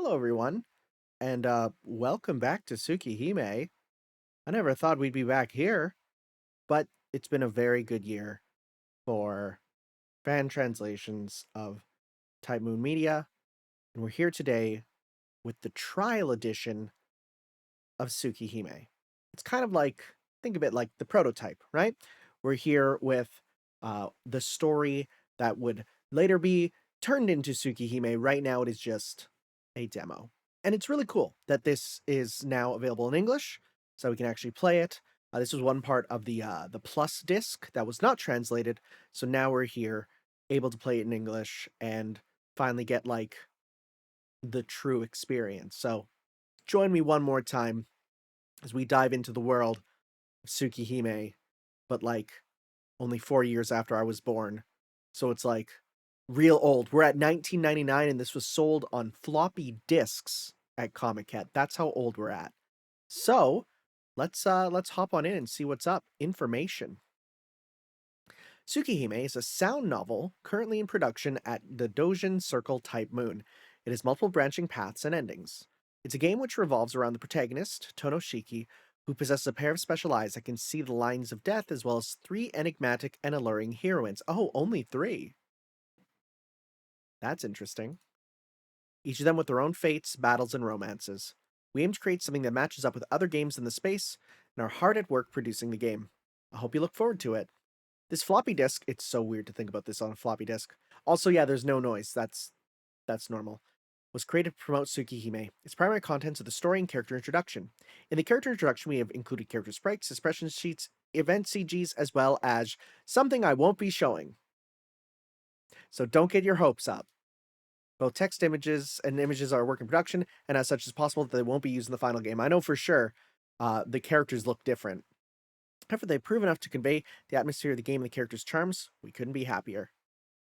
Hello, everyone, and welcome back to Tsukihime. I never thought we'd be back here, but it's been a very good year for fan translations of Type Moon Media, and we're here today with the trial edition of Tsukihime. It's kind of like, think of it like the prototype, right? We're here with the story that would later be turned into Tsukihime. Right now, it is just a demo. And it's really cool that this is now available in English, so we can actually play it. This was one part of the Plus disc that was not translated, so now we're here, able to play it in English and finally get like the true experience. So join me one more time as we dive into the world of Tsukihime, but like only 4 years after I was born. So it's like real old. We're at 1999 and this was sold on floppy disks at Comic Cat. That's how old we're at. So let's hop on in and see what's up. Information. Tsukihime is a sound novel currently in production at the Dojin Circle Type Moon. It has multiple branching paths and endings. It's a game which revolves around the protagonist, Tonoshiki, who possesses a pair of special eyes that can see the lines of death, as well as three enigmatic and alluring heroines. Oh, only three. That's interesting. Each of them with their own fates, battles, and romances. We aim to create something that matches up with other games in the space, and are hard at work producing the game. I hope you look forward to it. This floppy disk, it's so weird to think about this on a floppy disk. Also, yeah, there's no noise. That's normal. Was created to promote Tsukihime. Its primary contents are the story and character introduction. In the character introduction, we have included character sprites, expression sheets, event CGs, as well as something I won't be showing. So don't get your hopes up. Both text images and images are a work in production, and as such, it's possible that they won't be used in the final game. I know for sure the characters look different. However, they've proven enough to convey the atmosphere of the game and the characters' charms. We couldn't be happier.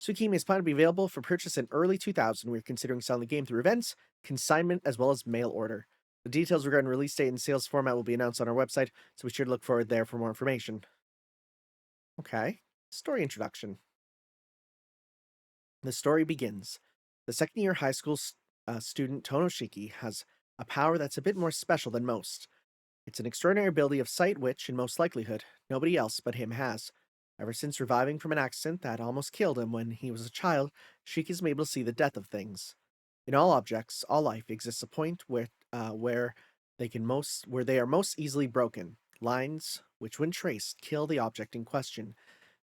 Tsukihime is planned to be available for purchase in early 2000. We're considering selling the game through events, consignment, as well as mail order. The details regarding release date and sales format will be announced on our website, so be sure to look forward there for more information. Okay. Story introduction. The story begins. The second year high school student Tonoshiki has a power that's a bit more special than most. It's an extraordinary ability of sight which, in most likelihood, nobody else but him has. Ever since reviving from an accident that almost killed him when he was a child, Shiki has been able to see the death of things. In all objects, all life exists a point where where they are most easily broken. Lines, which when traced, kill the object in question.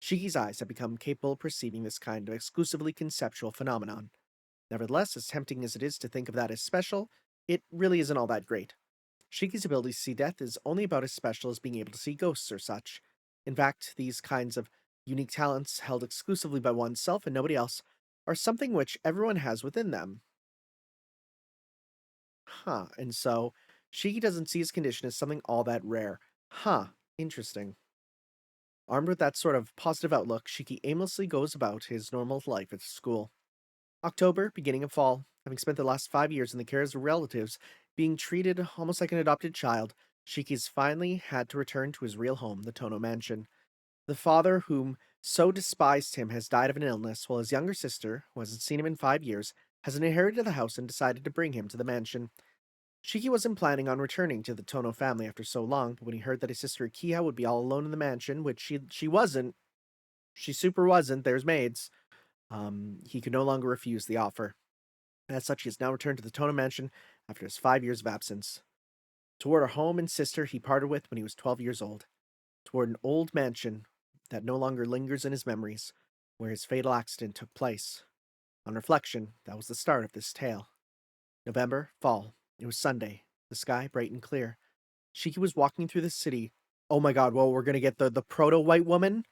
Shiki's eyes have become capable of perceiving this kind of exclusively conceptual phenomenon. Nevertheless, as tempting as it is to think of that as special, it really isn't all that great. Shiki's ability to see death is only about as special as being able to see ghosts or such. In fact, these kinds of unique talents, held exclusively by oneself and nobody else, are something which everyone has within them. Huh, and so, Shiki doesn't see his condition as something all that rare. Huh, interesting. Armed with that sort of positive outlook, Shiki aimlessly goes about his normal life at school. October, beginning of fall, having spent the last 5 years in the care of relatives, being treated almost like an adopted child, Shiki's finally had to return to his real home, the Tono Mansion. The father whom so despised him has died of an illness, while his younger sister, who hasn't seen him in 5 years, has inherited the house and decided to bring him to the mansion. Shiki wasn't planning on returning to the Tono family after so long, but when he heard that his sister Kiha would be all alone in the mansion, which she wasn't, she super wasn't, there's maids, he could no longer refuse the offer. As such, he has now returned to the Tono mansion after his 5 years of absence. Toward a home and sister he parted with when he was 12 years old. Toward an old mansion that no longer lingers in his memories, where his fatal accident took place. On reflection, that was the start of this tale. November, fall. It was Sunday, the sky bright and clear. Shiki was walking through the city. Oh my god, well, we're gonna get the proto-white woman?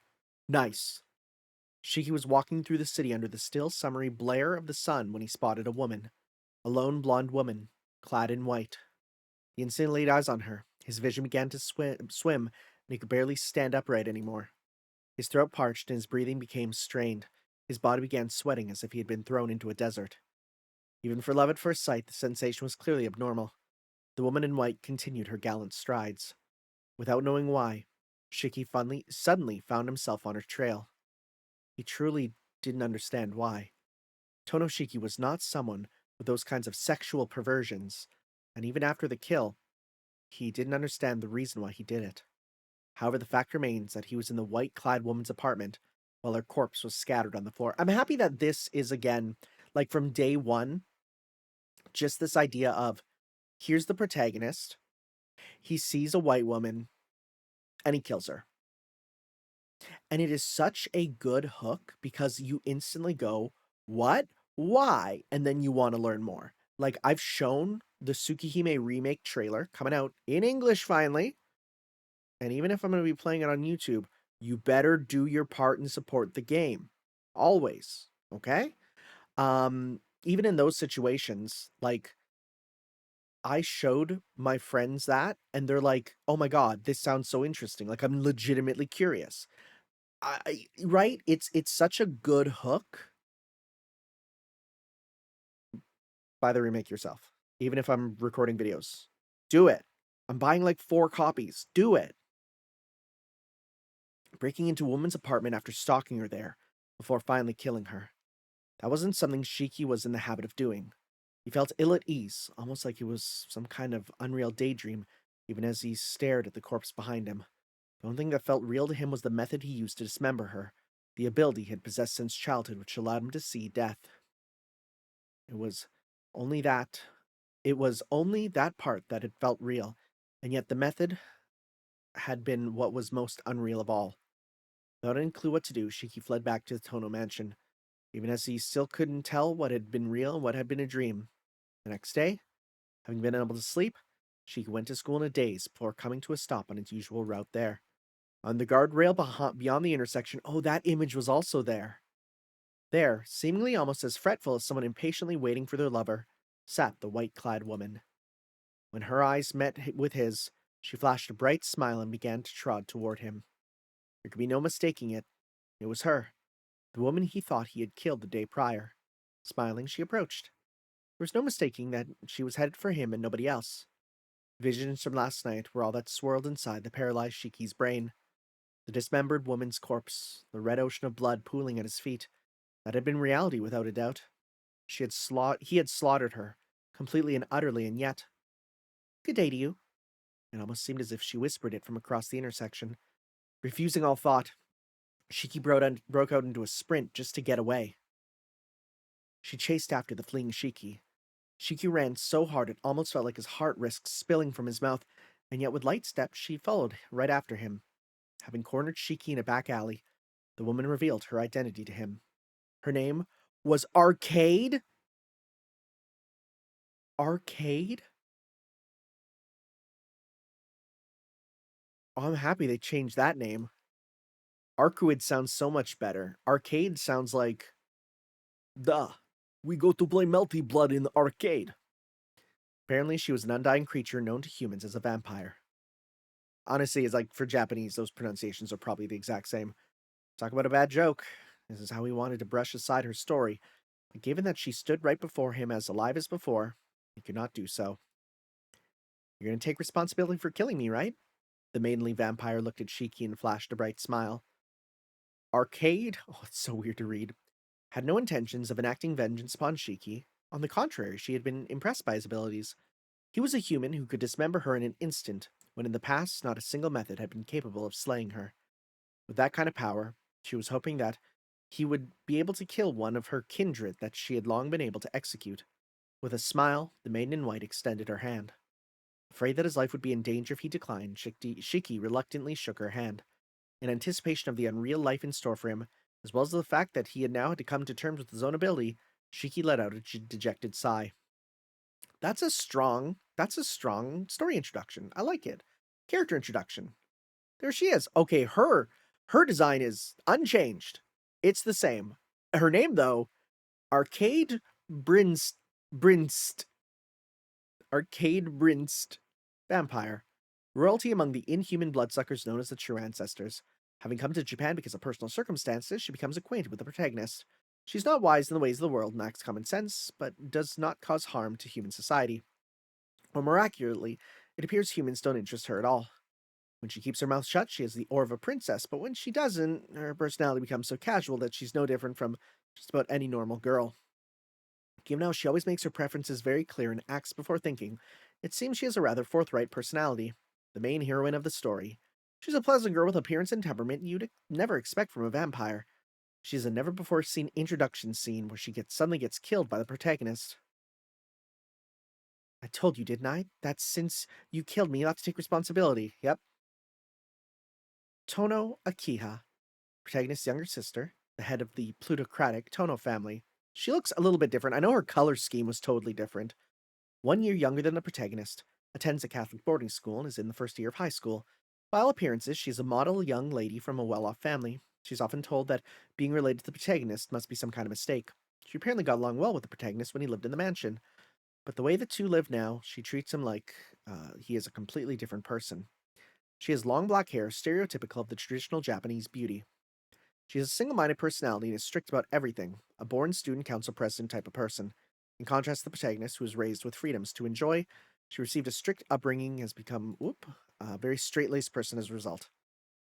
Nice. Shiki was walking through the city under the still summery blare of the sun when he spotted a woman. A lone blonde woman, clad in white. He instantly laid eyes on her. His vision began to swim, and he could barely stand upright anymore. His throat parched and his breathing became strained. His body began sweating as if he had been thrown into a desert. Even for love at first sight, the sensation was clearly abnormal. The woman in white continued her gallant strides. Without knowing why, Shiki suddenly found himself on her trail. He truly didn't understand why. Tonoshiki was not someone with those kinds of sexual perversions. And even after the kill, he didn't understand the reason why he did it. However, the fact remains that he was in the white-clad woman's apartment while her corpse was scattered on the floor. I'm happy that this is, again, like from day one, just this idea of here's the protagonist, he sees a white woman, and he kills her. And it is such a good hook because you instantly go, what? Why? And then you want to learn more. Like, I've shown the Tsukihime remake trailer coming out in English finally. And even if I'm going to be playing it on YouTube, you better do your part and support the game. Always. Okay? Even in those situations, like, I showed my friends that, and they're like, oh my God, this sounds so interesting. Like, I'm legitimately curious. Right? It's such a good hook. Buy the remake yourself. Even if I'm recording videos. Do it. I'm buying like 4 copies. Do it. Breaking into a woman's apartment after stalking her there, before finally killing her. That wasn't something Shiki was in the habit of doing. He felt ill at ease, almost like it was some kind of unreal daydream, even as he stared at the corpse behind him. The only thing that felt real to him was the method he used to dismember her, the ability he had possessed since childhood which allowed him to see death. It was only that it was only that part that had felt real, and yet the method had been what was most unreal of all. Without any clue what to do, Shiki fled back to the Tono mansion, even as he still couldn't tell what had been real and what had been a dream. The next day, having been unable to sleep, Shiki went to school in a daze before coming to a stop on its usual route there. On the guardrail beyond the intersection, oh, that image was also there. There, seemingly almost as fretful as someone impatiently waiting for their lover, sat the white-clad woman. When her eyes met with his, she flashed a bright smile and began to trot toward him. There could be no mistaking it. It was her, the woman he thought he had killed the day prior. Smiling, she approached. There was no mistaking that she was headed for him and nobody else. Visions from last night were all that swirled inside the paralyzed Shiki's brain. The dismembered woman's corpse, the red ocean of blood pooling at his feet. That had been reality without a doubt. He had slaughtered her, completely and utterly, and yet. Good day to you. It almost seemed as if she whispered it from across the intersection. Refusing all thought, Shiki broke out into a sprint just to get away. She chased after the fleeing Shiki. Shiki ran so hard it almost felt like his heart risked spilling from his mouth, and yet with light steps she followed right after him. Having cornered Shiki in a back alley, the woman revealed her identity to him. Her name was Arcade? Arcade? Oh, I'm happy they changed that name. Arcuid sounds so much better. Arcade sounds like, duh, we go to play Melty Blood in the arcade. Apparently, she was an undying creature known to humans as a vampire. Honestly, it's like for Japanese, those pronunciations are probably the exact same. Talk about a bad joke. This is how he wanted to brush aside her story. But given that she stood right before him as alive as before, he could not do so. You're going to take responsibility for killing me, right? The maidenly vampire looked at Shiki and flashed a bright smile. Arcade? Oh, it's so weird to read. Had no intentions of enacting vengeance upon Shiki. On the contrary, she had been impressed by his abilities. He was a human who could dismember her in an instant, when in the past not a single method had been capable of slaying her. With that kind of power, she was hoping that he would be able to kill one of her kindred that she had long been able to execute. With a smile, the maiden in white extended her hand. Afraid that his life would be in danger if he declined, Shiki reluctantly shook her hand. In anticipation of the unreal life in store for him, as well as the fact that he had now had to come to terms with his own ability, Shiki let out a dejected sigh. That's a strong story introduction. I like it. Character introduction. There she is. Okay, her design is unchanged. It's the same. Her name though, Arcade Brinst Arcade Brinst Vampire. Royalty among the inhuman bloodsuckers known as the True Ancestors. Having come to Japan because of personal circumstances, she becomes acquainted with the protagonist. She's not wise in the ways of the world and lacks common sense, but does not cause harm to human society. Or more accurately, it appears humans don't interest her at all. When she keeps her mouth shut, she has the aura of a princess, but when she doesn't, her personality becomes so casual that she's no different from just about any normal girl. Even though she always makes her preferences very clear and acts before thinking, it seems she has a rather forthright personality. The main heroine of the story. She's a pleasant girl with appearance and temperament you'd never expect from a vampire. She's a never before seen introduction scene where suddenly gets killed by the protagonist. I told you, didn't I? That since you killed me, you'll have to take responsibility. Yep. Tono Akiha, protagonist's younger sister, the head of the plutocratic Tono family. She looks a little bit different. I know her color scheme was totally different. 1 year younger than the protagonist, attends a Catholic boarding school and is in the first year of high school. By all appearances, she's a model young lady from a well off family. She's often told that being related to the protagonist must be some kind of mistake. She apparently got along well with the protagonist when he lived in the mansion, but the way the two live now, she treats him like he is a completely different person. She has long black hair, stereotypical of the traditional Japanese beauty. She has a single minded personality and is strict about everything, a born student council president type of person. In contrast to the protagonist, who was raised with freedoms to enjoy, she received a strict upbringing, has become, a very straight laced person as a result.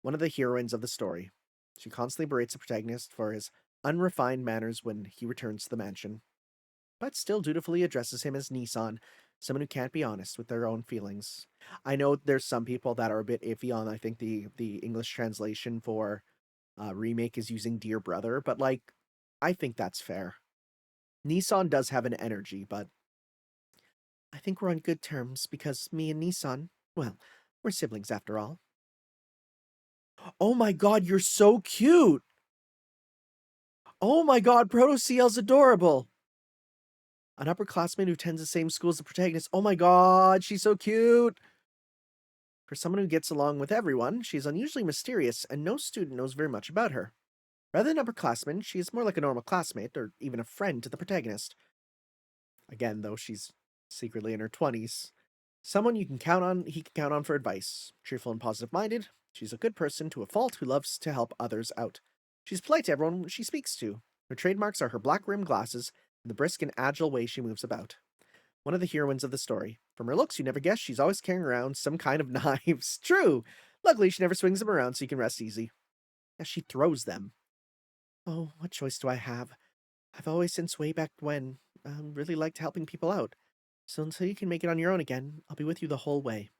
One of the heroines of the story. She constantly berates the protagonist for his unrefined manners when he returns to the mansion, but still dutifully addresses him as Nissan, someone who can't be honest with their own feelings. I know there's some people that are a bit iffy on, I think, the English translation for remake is using Dear Brother, but like, I think that's fair. Nissan does have an energy, but I think we're on good terms because me and Nissan, well, we're siblings after all. Oh my god, you're so cute! Oh my god, Proto CL's adorable! An upperclassman who attends the same school as the protagonist. Oh my god, she's so cute! For someone who gets along with everyone, she's unusually mysterious, and no student knows very much about her. Rather than upperclassman, she is more like a normal classmate, or even a friend to the protagonist. Again, though, she's secretly in her 20s. Someone he can count on for advice. Cheerful and positive minded, she's a good person to a fault who loves to help others out. She's polite to everyone she speaks to. Her trademarks are her black rimmed glasses and the brisk and agile way she moves about. One of the heroines of the story. From her looks, you never guess she's always carrying around some kind of knives. True! Luckily, she never swings them around so you can rest easy. As she throws them. Oh, what choice do I have? I've always, since way back when, really liked helping people out. So until you can make it on your own again, I'll be with you the whole way.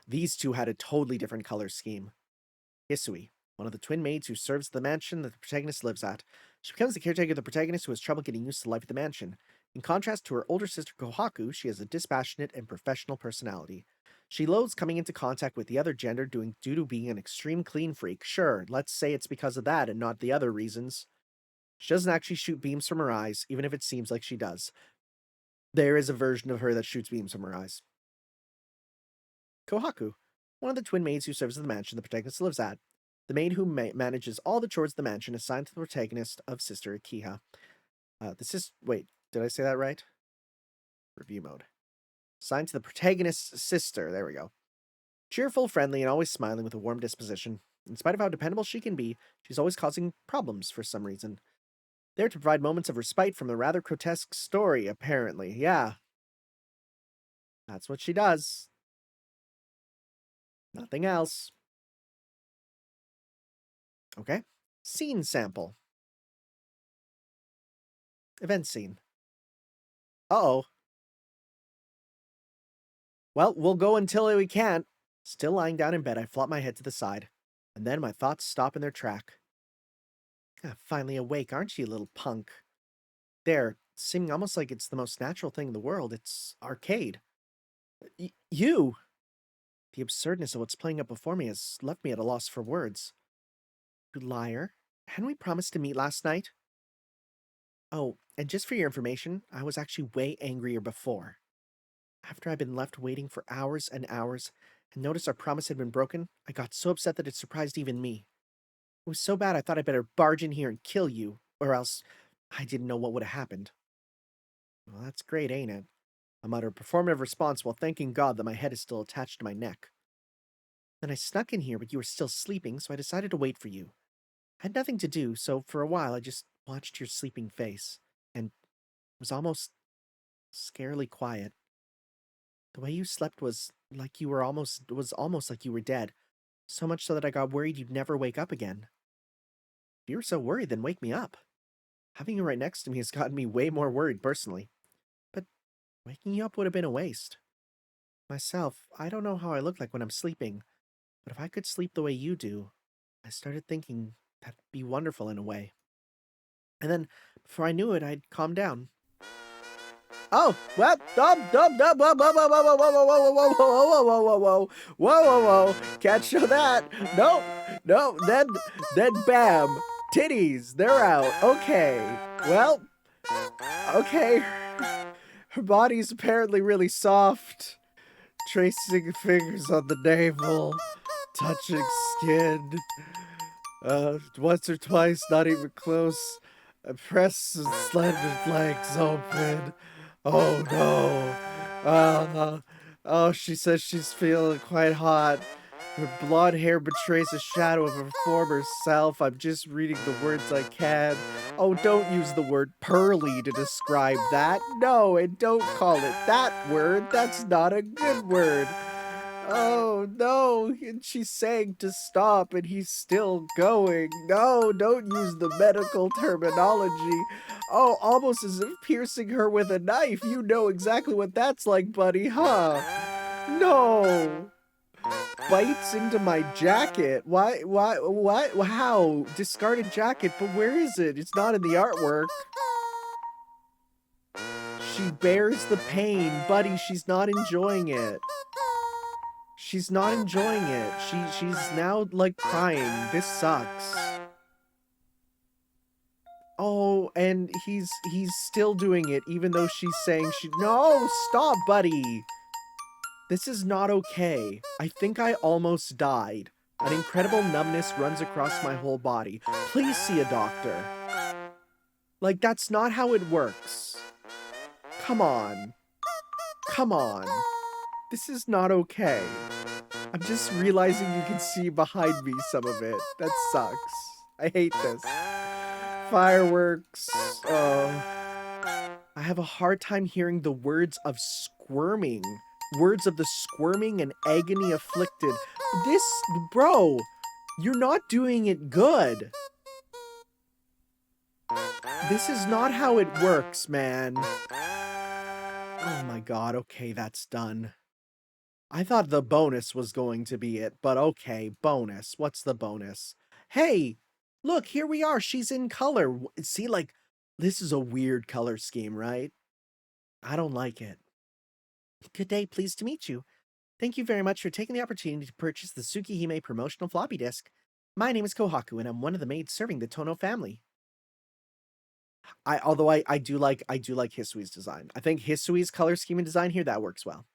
These two had a totally different color scheme. Hisui, one of the twin maids who serves the mansion that the protagonist lives at. She becomes the caretaker of the protagonist who has trouble getting used to life at the mansion. In contrast to her older sister Kohaku, she has a dispassionate and professional personality. She loathes coming into contact with the other gender due to being an extreme clean freak. Sure, let's say it's because of that and not the other reasons. She doesn't actually shoot beams from her eyes, even if it seems like she does. There is a version of her that shoots beams from her eyes. Kohaku, one of the twin maids who serves at the mansion the protagonist lives at. The maid who manages all the chores of the mansion assigned to the protagonist of Sister Akiha. Wait, did I say that right? Review mode. Assigned to the protagonist's sister. There we go. Cheerful, friendly, and always smiling with a warm disposition. In spite of how dependable she can be, she's always causing problems for some reason. There to provide moments of respite from the rather grotesque story, apparently. Yeah. That's what she does. Nothing else. Okay. Scene sample. Event scene. Uh-oh. Well, we'll go until we can't. Still lying down in bed, I flop my head to the side. And then my thoughts stop in their track. Finally awake, aren't you, little punk? There, seeming almost like it's the most natural thing in the world. It's arcade. You! The absurdness of what's playing up before me has left me at a loss for words. You liar. Hadn't we promised to meet last night? Oh, and just for your information, I was actually way angrier before. After I'd been left waiting for hours and hours, and noticed our promise had been broken, I got so upset that it surprised even me. It was so bad I thought I'd better barge in here and kill you, or else I didn't know what would have happened. Well, that's great, ain't it? I muttered a performative response while thanking God that my head is still attached to my neck. Then I snuck in here, but you were still sleeping, so I decided to wait for you. I had nothing to do, so for a while I just watched your sleeping face, and was almost scarily quiet. The way you slept was almost like you were dead, so much so that I got worried you'd never wake up again. If you were so worried, then wake me up. Having you right next to me has gotten me way more worried, personally. But waking you up would have been a waste. Myself, I don't know how I look like when I'm sleeping, but if I could sleep the way you do, I started thinking that'd be wonderful in a way. And then, before I knew it, I'd calm down. Oh, what? Whoa, whoa, whoa, whoa, whoa, whoa, whoa, whoa, whoa, whoa, whoa, whoa, whoa, whoa, whoa, whoa, whoa, can't show that. No, no, then, bam, titties, they're out. Okay, well, okay. Her body's apparently really soft. Tracing fingers on the navel, touching skin. Once or twice, not even close. I press the slender legs open. Oh no. Oh, she says she's feeling quite hot. Her blonde hair betrays a shadow of her former self. I'm just reading the words I can. Oh, don't use the word pearly to describe that. No, and don't call it that word. That's not a good word. Oh no, and she's saying to stop, and he's still going. No, don't use the medical terminology. Oh, almost as if piercing her with a knife. You know exactly what that's like, buddy, huh? No. Bites into my jacket. Why, what? How? Discarded jacket, but where is it? It's not in the artwork. She bears the pain, buddy, she's not enjoying it. She's not enjoying it. She's now like crying. This sucks. Oh, and he's still doing it even though she's saying no, stop, buddy. This is not okay. I think I almost died. An incredible numbness runs across my whole body. Please see a doctor. Like, that's not how it works. Come on. Come on. This is not okay. I'm just realizing you can see behind me some of it. That sucks. I hate this. Fireworks. Oh. I have a hard time hearing the words of squirming. Words of the squirming and agony afflicted. This, bro, you're not doing it good. This is not how it works, man. Oh my god, okay, that's done. I thought the bonus was going to be it, but okay, bonus. What's the bonus? Hey, look, here we are. She's in color. See, like, this is a weird color scheme, right? I don't like it. Good day, pleased to meet you. Thank you very much for taking the opportunity to purchase the Tsukihime promotional floppy disk. My name is Kohaku, and I'm one of the maids serving the Tono family. Although I do like Hisui's design. I think Hisui's color scheme and design here, that works well.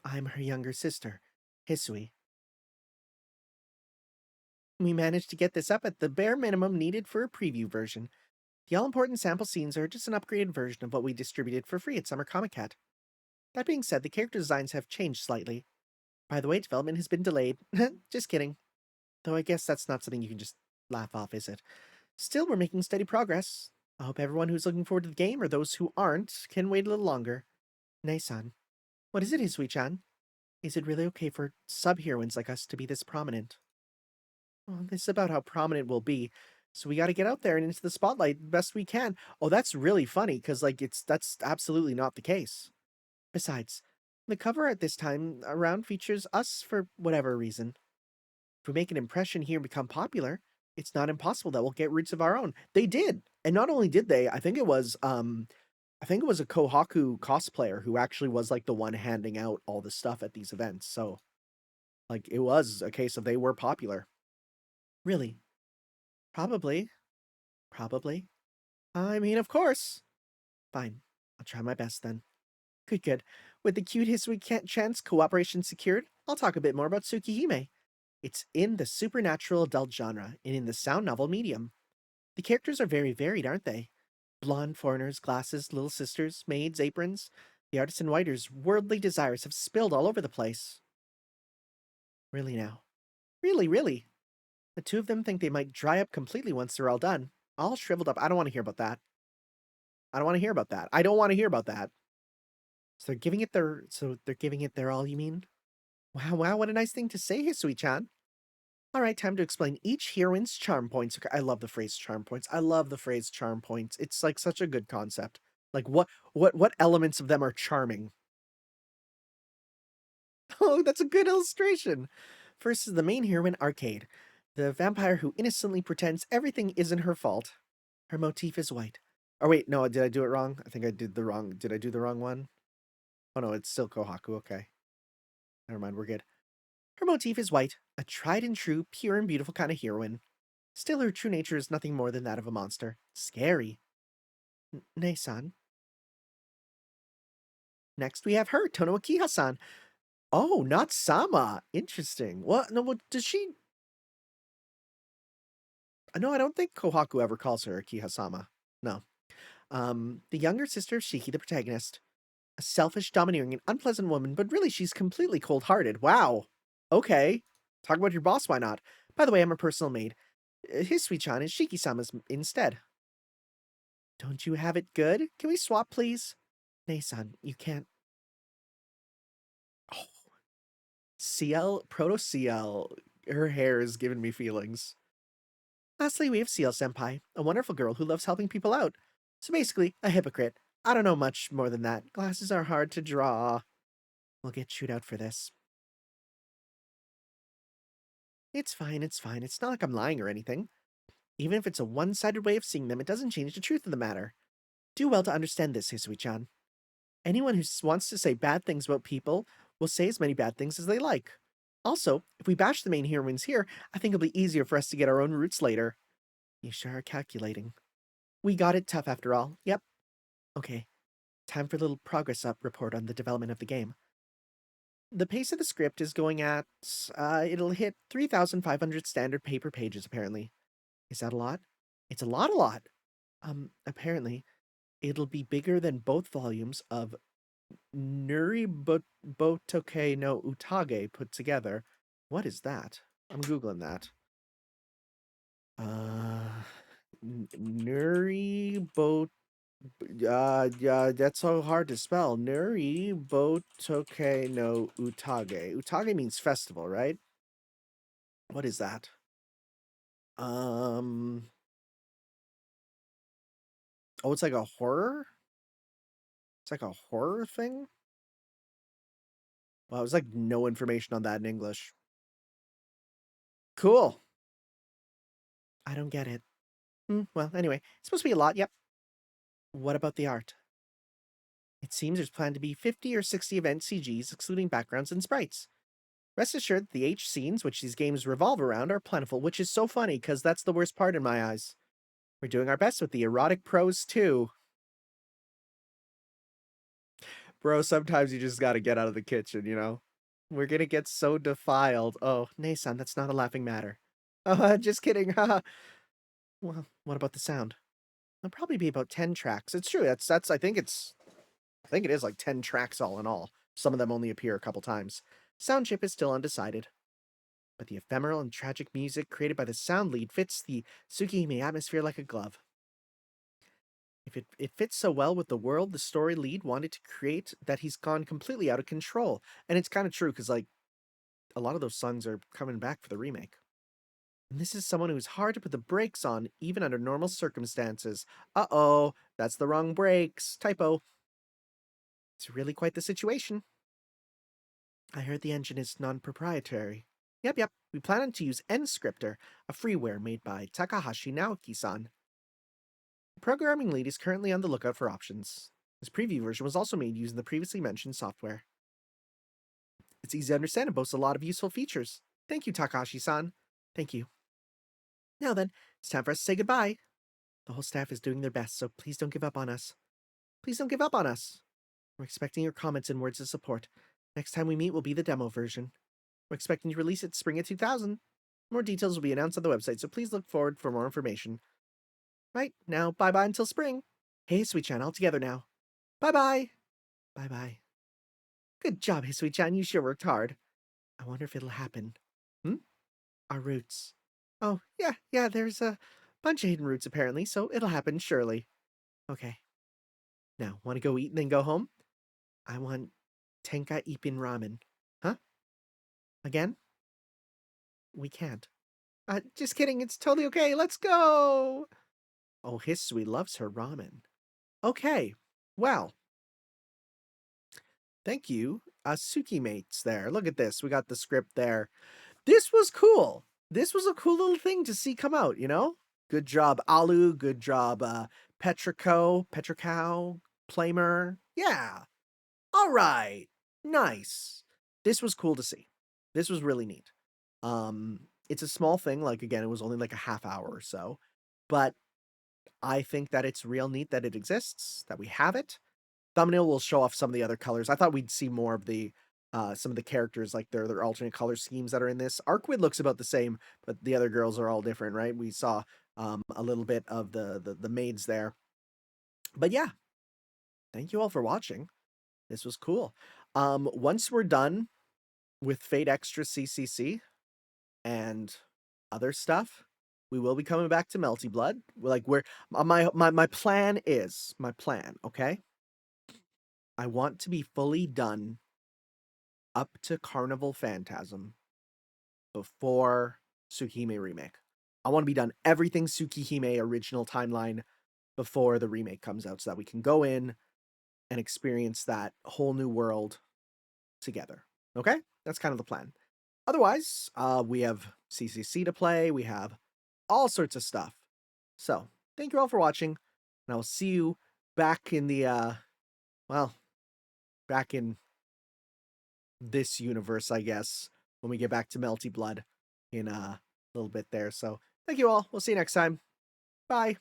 I'm her younger sister, Hisui. We managed to get this up at the bare minimum needed for a preview version. The all-important sample scenes are just an upgraded version of what we distributed for free at Summer Comic Cat. That being said, the character designs have changed slightly. By the way, development has been delayed. Just kidding. Though I guess that's not something you can just laugh off, is it? Still, we're making steady progress. I hope everyone who's looking forward to the game, or those who aren't, can wait a little longer. Nei-san. What is it, Hisui-chan? Is it really okay for sub-heroines like us to be this prominent? Well, this is about how prominent we'll be, so we gotta get out there and into the spotlight the best we can. Oh, that's really funny, because, like, that's absolutely not the case. Besides, the cover art this time around features us for whatever reason. If we make an impression here and become popular, it's not impossible that we'll get roots of our own. They did. And not only did they, I think it was a Kohaku cosplayer who actually was like the one handing out all the stuff at these events. So like it was a case of they were popular. Really? Probably. Probably. I mean, of course. Fine. I'll try my best then. Good, good. With the cute Hisui Chance cooperation secured, I'll talk a bit more about Tsukihime. It's in the supernatural adult genre and in the sound novel medium. The characters are very varied, aren't they? Blonde foreigners, glasses, little sisters, maids, aprons. The artist and writer's worldly desires have spilled all over the place. Really now? Really, really? The two of them think they might dry up completely once they're all done. All shriveled up. I don't want to hear about that. I don't want to hear about that. I don't want to hear about that. So they're giving it their all, you mean? Wow, wow, what a nice thing to say, Hisui-chan. All right, time to explain each heroine's charm points. Okay, I love the phrase charm points. I love the phrase charm points. It's like such a good concept. Like what elements of them are charming? Oh, that's a good illustration. First is the main heroine, Arcade, the vampire who innocently pretends everything isn't her fault. Her motif is white. Oh wait, no, did I do it wrong? I think I did the wrong. Did I do the wrong one? Oh no, it's still Kohaku. Okay, never mind. We're good. Her motif is white, a tried and true, pure and beautiful kind of heroine. Still, her true nature is nothing more than that of a monster. Scary. Nei-san. Next, we have her, Tono Akiha-san. Oh, not Sama. Interesting. What? No, what does she? No, I don't think Kohaku ever calls her Akiha-sama. No. The younger sister of Shiki, the protagonist. A selfish, domineering, and unpleasant woman, but really she's completely cold-hearted. Wow. Okay. Talk about your boss, why not? By the way, I'm her personal maid. Hisui-chan is Shiki-sama's instead. Don't you have it good? Can we swap, please? Nei-san, you can't. Oh, CL, Proto CL. Her hair is giving me feelings. Lastly, we have CL Senpai, a wonderful girl who loves helping people out. So basically, a hypocrite. I don't know much more than that. Glasses are hard to draw. We'll get chewed out for this. It's fine, it's fine. It's not like I'm lying or anything. Even if it's a one-sided way of seeing them, it doesn't change the truth of the matter. Do well to understand this, Hisui-chan. Anyone who wants to say bad things about people will say as many bad things as they like. Also, if we bash the main heroines here, I think it'll be easier for us to get our own roots later. You sure are calculating. We got it tough after all. Yep. Okay, time for a little progress up report on the development of the game. The pace of the script is going at, it'll hit 3,500 standard paper pages, apparently. Is that a lot? It's a lot. Apparently, it'll be bigger than both volumes of Botoke no Utage put together. What is that? I'm Googling that. Nuri Bot. Yeah, that's so hard to spell. Nuri Botoke no Utage. Utage means festival, right? What is that? Um. Oh, it's like a horror? It's like a horror thing? Well, there's like no information on that in English. Cool. I don't get it. Well, anyway, it's supposed to be a lot, yep. What about the art? It seems there's planned to be 50 or 60 event CGs, excluding backgrounds and sprites. Rest assured that the H scenes, which these games revolve around, are plentiful, which is so funny, because that's the worst part in my eyes. We're doing our best with the erotic prose, too. Bro, sometimes you just gotta get out of the kitchen, you know? We're gonna get so defiled. Oh, Nay-san, that's not a laughing matter. Oh, just kidding, haha. Well, what about the sound? There'll probably be about 10 tracks. It's true, that's I think it is like 10 tracks all in all. Some of them only appear a couple times. Sound chip is still undecided, but the ephemeral and tragic music created by the sound lead fits the Tsukihime atmosphere like a glove. If it fits so well with the world the story lead wanted to create that he's gone completely out of control. And it's kind of true because, like, a lot of those songs are coming back for the remake. And this is someone who's hard to put the brakes on, even under normal circumstances. Uh-oh, that's the wrong brakes. Typo. It's really quite the situation. I heard the engine is non-proprietary. Yep. We plan to use NScriptor, a freeware made by Takahashi Naoki-san. The programming lead is currently on the lookout for options. This preview version was also made using the previously mentioned software. It's easy to understand and boasts a lot of useful features. Thank you, Takahashi-san. Thank you. Now then, it's time for us to say goodbye. The whole staff is doing their best, so please don't give up on us. Please don't give up on us. We're expecting your comments and words of support. Next time we meet will be the demo version. We're expecting to release it spring of 2000. More details will be announced on the website, so please look forward for more information. Right, now bye-bye until spring. Hey, Sweet-chan, all together now. Bye-bye. Bye-bye. Good job, hey, Sweet-chan, you sure worked hard. I wonder if it'll happen. Our roots. Oh, yeah, there's a bunch of hidden roots apparently, so it'll happen, surely. Okay. Now, want to go eat and then go home? I want Tenka Ipin Ramen. Huh? Again? We can't. Just kidding, it's totally okay, let's go! Oh, Hisui loves her ramen. Okay, well, thank you, Suki-mates there. Look at this, we got the script there. This was cool. This was a cool little thing to see come out, you know? Good job, Alu. Good job, Petricow, Plamer. Yeah. All right. Nice. This was cool to see. This was really neat. It's a small thing. Like, again, it was only like a half hour or so. But I think that it's real neat that it exists, that we have it. Thumbnail will show off some of the other colors. I thought we'd see more of the some of the characters, like their alternate color schemes that are in this. Arkwid looks about the same, but the other girls are all different, right? We saw a little bit of the maids there. But yeah, thank you all for watching. This was cool. Once we're done with Fate Extra CCC and other stuff, we will be coming back to Melty Blood. Like we're my plan is my plan, okay? I want to be fully done up to Carnival Phantasm before Tsukihime remake. I want to be done everything Tsukihime original timeline before the remake comes out so that we can go in and experience that whole new world together. Okay? That's kind of the plan. Otherwise, we have CCC to play, we have all sorts of stuff. So, thank you all for watching, and I will see you back in the well, back in this universe, I guess, when we get back to Melty Blood in a little bit there. So, thank you all. We'll see you next time. Bye.